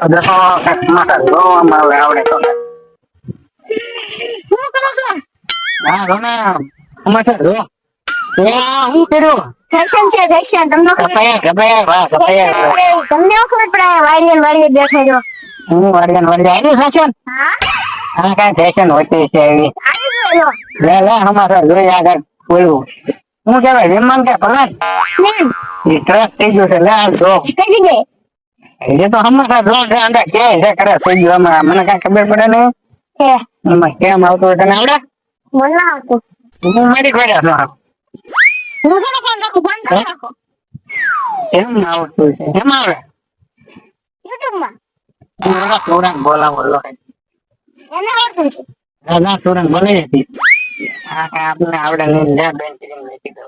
देखो मसा रो मावे आवड़े तो શું કરો છો? हां गमे मसा रो ए હું કર્યું ફેશન છે ફેશન તમને ખબર કપાયા વાહ કપાયા તમને ખબર પડે વાડીએ બેઠા છો હું વાડિયા આવી ફેશન હા હા કાઈ ફેશન હોતી છે એવી આવી ગયો લે હમારા જોઈ આગળ બોલું હું કહેવાય વિમાન કે ભલા કેમ એ ટ્રક થઈ ગયો છે લે જો કઈ જગ્યાએ એ તો હમારા જો અંદર કે કરે થઈ ગયો મને કાઈ ખબર પડે ને હે એમાં કેમ આવતો હોય તને આવડે મને ના આવતું હું મારી ખોડ્યા છો હું છે ને ફોન રાખું બંધ કરી નાખો એમ આવડતું છે એમ આવડે યુટ્યુબમાં હું સુરંગ બોલાવો લો એને આવડતું છે ના સુરંગ બોલી હતી હા કઈ આપણે આવડે નહીં લે બેન કરીને મૂકી દો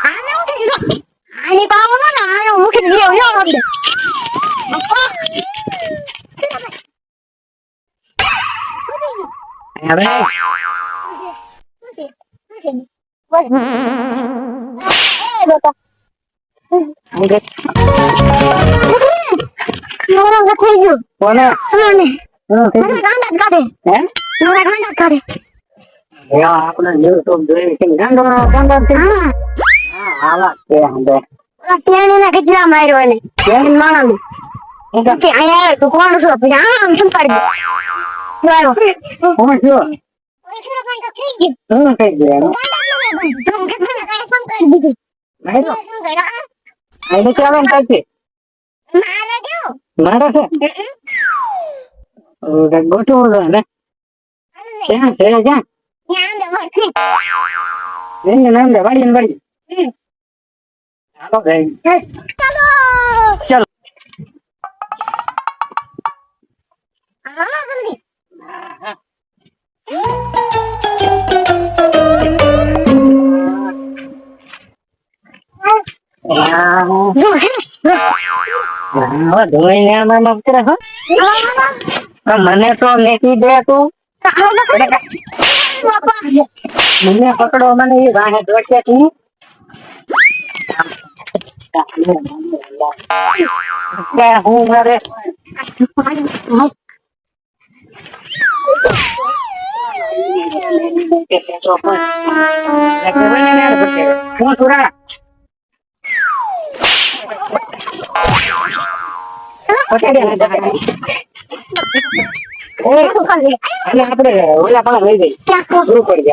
આને હું થઈ ગયું આની પાવો ને આનો મુખી ગયો યો આવડે અરે કોને હે આપણે યુટ્યુબ જોઈ કે ગાંડો હા આવા છે હંદે કેટલા માર્યો એને કેમ માણસ પછી અહીંયા તું કોણ છો પછી આમ સંપાડી દો કોણ છો હું થઈ ગયો આઈને ચાલો કાઈ મારા છે ઓકે ગોઠવો ને ક્યાં છે ક્યાં એને નામ દે વાડી ચાલો ભાઈ ચાલો મને તો લેતી દે તું મને પકડો મને એ વાહે દોડશે તું હું મારે હું સુરા આપડે ઓલા પણ લઈ જઈ શું કરી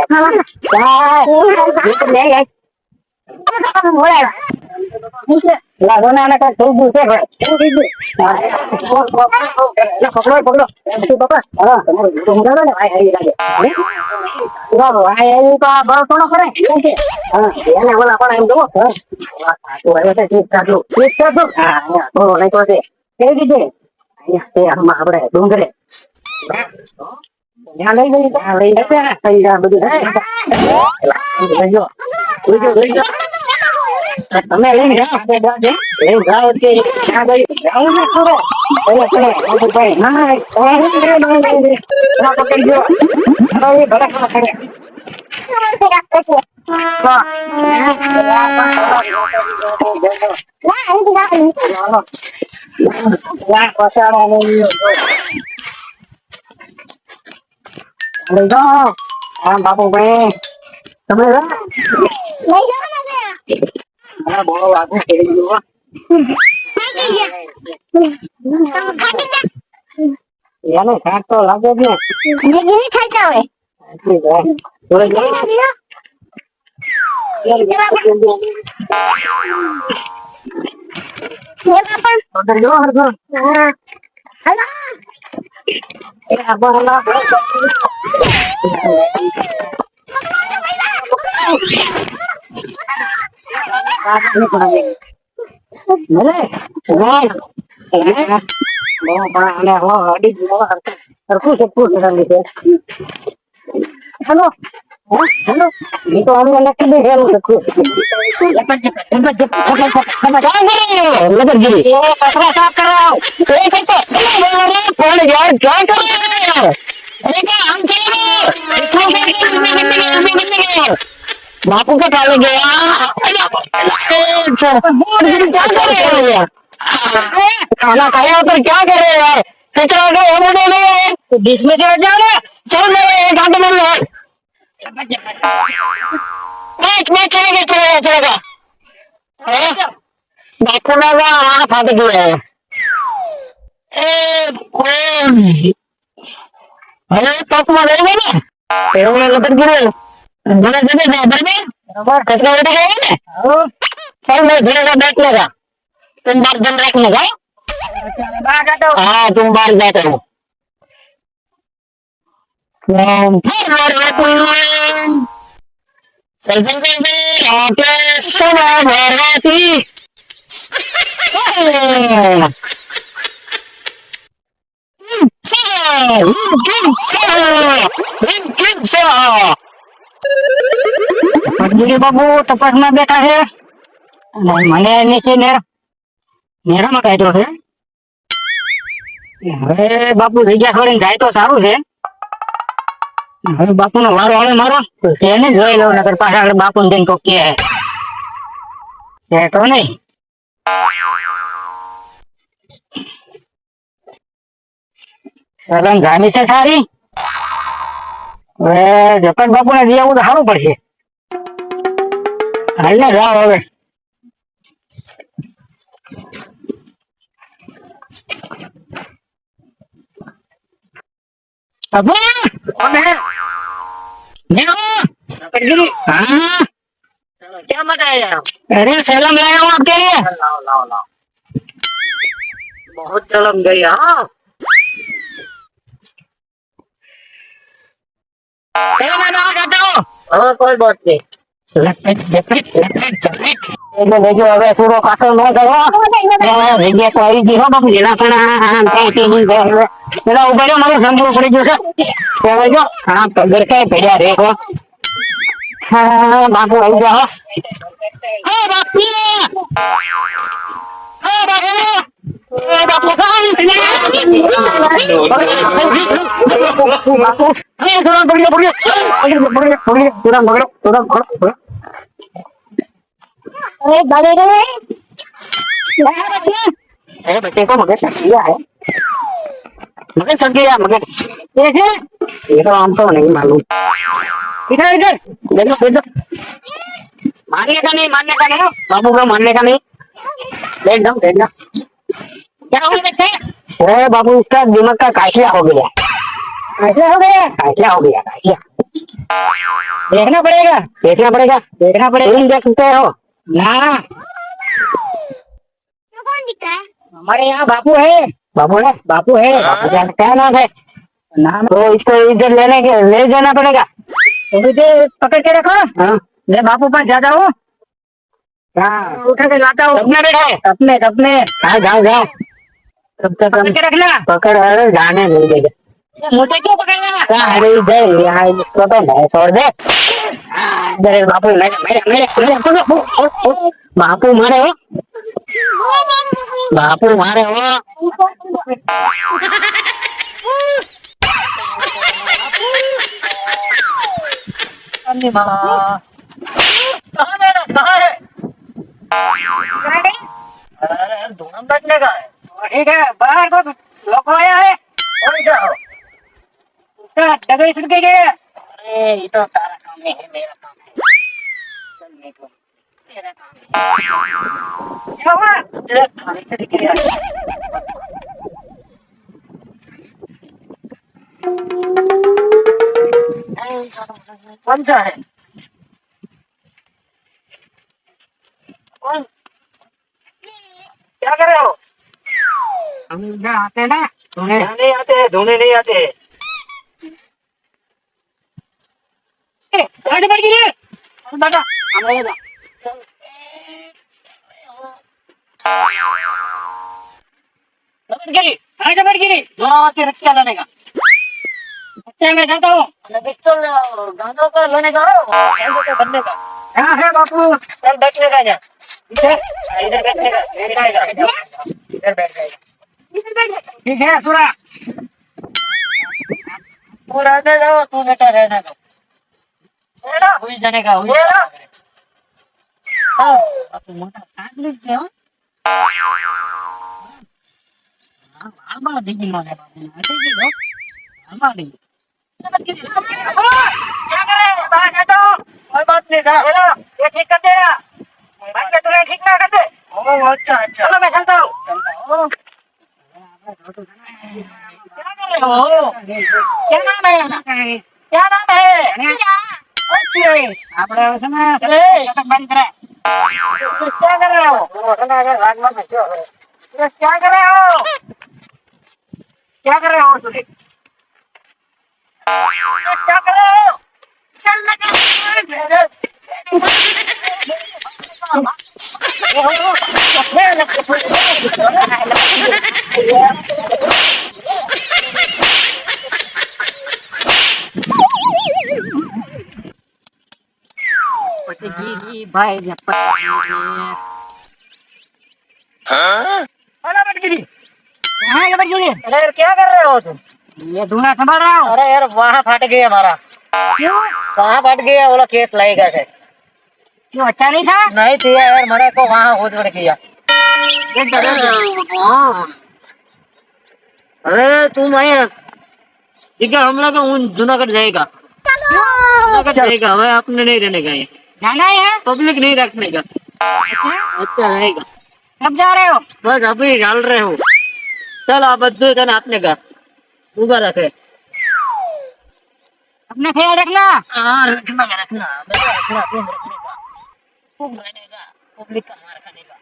લાગોના કઈ થઈ ગયું છે પકડો પકડો હા તમારું સમજાવો ને ભાઈ લાગે ભાઈ એવું તો બળ થોડો કરે હા એને ઓલા પણ એમ જુઓ હા થોડો નહીં તો છે કેવી રીતે અહીંયા તે આમાં આપણે ડુંગરે ત્યાં લઈ ગઈ ત્યાં લઈ જશે થઈ જાય બધું લઈ જાઓ તમે લઈને જાઓ લઈને જાઓ છે ત્યાં ગઈ જાઓ ને થોડો ભાઈ ના પકડી ગયો હવે ભડક કરે બાપુ ભાઈ તમે બહુ આગળ કરી ગયું એને શાક તો લાગે જ ને હેલો હેલો એ તો અમે લખી દે હેલો बापू का क्या लगे खाना खाया पर क्या कर रहे हो यार कचरा का वो बोले तो बीच में से हट जाओ ना चल मेरे घंटे में चलेगा बापू लगा वहां फट गया है अरे तक मरेगा ना पेड़ों में लपट गिरे बड़े जगह जा बड़े बराबर कचरा उठ गया ना सर मैं घरे का बैठने का तुम बार दिन रखने का बाहर जाता हो हाँ तुम बाहर जाते हो आते समय भरती बाबू तपस में बैठा है મને નીચે નેરામાં કાઢ્યો છે હવે બાપુ જગ્યા છોડીને જાય તો સારું છે હવે બાપુનો વારો આવે મારો તેને જોઈ લઉં નકર પાછા આગળ બાપુને જઈને કોક કહે છે તો નહીં સલમ જામી છે સારી હવે જપત બાપુને જઈ આવું તો સારું પડશે હાલને જાઓ હવે अबे कौन है मैं हूँ गिरी हाँ क्या बताया यार अरे सलाम लाया हूँ आपके लिए लाओ लाओ लाओ बहुत जलन गई हाँ मैं बाहर जाता हूँ हाँ कोई बात नहीं લેજો હવે પૂરો પાછો ન કરો જગ્યા તો આવી ગઈ હો બાપુ જેના પણ પેલા ઉભા રહ્યો મારું સાંભળવું પડી ગયું છે જો હા પગર કઈ પડ્યા રે હો હા બાપુ આવી જાઓ હા બાપુ હા બાપુ બાપુ થોડા બગડ્યો अरे बड़े गए बच्चे को मगर सक गया है मगर सक गया मगर कैसे ये तो हम तो नहीं मालूम इधर इधर देखो देखो मारने का नहीं बाबू को मारने का नहीं बैठ जाओ क्या हो बच्चे अरे बाबू इसका दिमाग का काशिया हो गया काशिया देखना पड़ेगा तुम देख सकते हो ना कौन दिखता है? हमारे यहाँ बापू है बापू का क्या नाम है नाम तो इसको इधर ले जाना पड़ेगा तो इधर पकड़ के रखो हाँ मैं बापू पास जाता हूँ उठा के लाता हूँ अपने हाँ जाओ तब तक पकड़ के रखना अरे जाने नहीं देगा मुझे क्यों पकड़ना अरे इधर यहाँ इसको तो नहीं छोड़ दे इधर बापू मेरे बापू मारे हो कहाँ है अरे धुआं बैठने का है ठीक है बाहर को लोग आया है डगरी सड़के गए अरे ये तो तारा काम नहीं है मेरा काम है तेरा काम है क्या हुआ तेरा खाने से निकल गया कौन सा है कौन क्या कर रहे हो हम इधर आते ना धोने नहीं आते आगे बढ़ गई बेटा हमारे चल बढ़ गई दोनों हाथ रख के लाने का अच्छा मैं जाता हूँ पिस्टल गांधों का लेने का बनने का हाँ है बापू चल बैठने का जा इधर बैठने का इधर बैठ जाएगा ठीक है सुरा तू रहने दो तू बेटा रहने दो हुई जाने का हुई ये लो। हाँ, बापू मोटा काटली છે હો હા આમાં દીદી મને બાપુ હટી ગઈ હો આમાં દી लपट गिरी ओ, क्या कर रहे हो बाहर हटो। कोई बात नहीं था चलो ये ठीक कर देना बाद में तुम्हें ठीक ना कर दे। ओ अच्छा अच्छा चलो मैं चलता हूँ। चलता हो क्या कर रहे हो क्या नाम है? क्या नाम है આપણે હવે છે ને અરે! નાટક બંધ કરે क्या कर रहे हो બોલો, છે ને આગળ ભાગમાં બેઠો હવે. सुरेश क्या कर रहे हो क्या कर रहे हो सुधीर? सुरेश क्या कर रहे हो चल પટગીરી ભાઈ ને પટગીરી. लपट गिरी कहाँ है पटगीरी? अरे यार क्या कर रहे हो तुम ये धुआं संभाल रहा हूँ। अरे यार वहाँ फट गया हमारा क्यों? कहाँ फट गया बोला केस लगेगा है क्यों अच्छा नहीं था? नहीं थी यार मेरे को वहाँ हो जोड़ किया देख दो, देख दो। हाँ अरे तुम आए ठीक है हम लोग जूनागढ़ जाएगा जूनागढ़ जाएगा हमें अपने नहीं रहने का ये जाना ही है? पब्लिक नहीं रखने का अच्छा रहेगा कब जा रहे हो? बस अभी डाल रहे हो चल आप बदलू था ना अपने का ऊपर रखे अपना ख्याल रखना। हाँ रखना रखना रखना तुम रखने का तुम रहने का पब्लिक का मार खाने का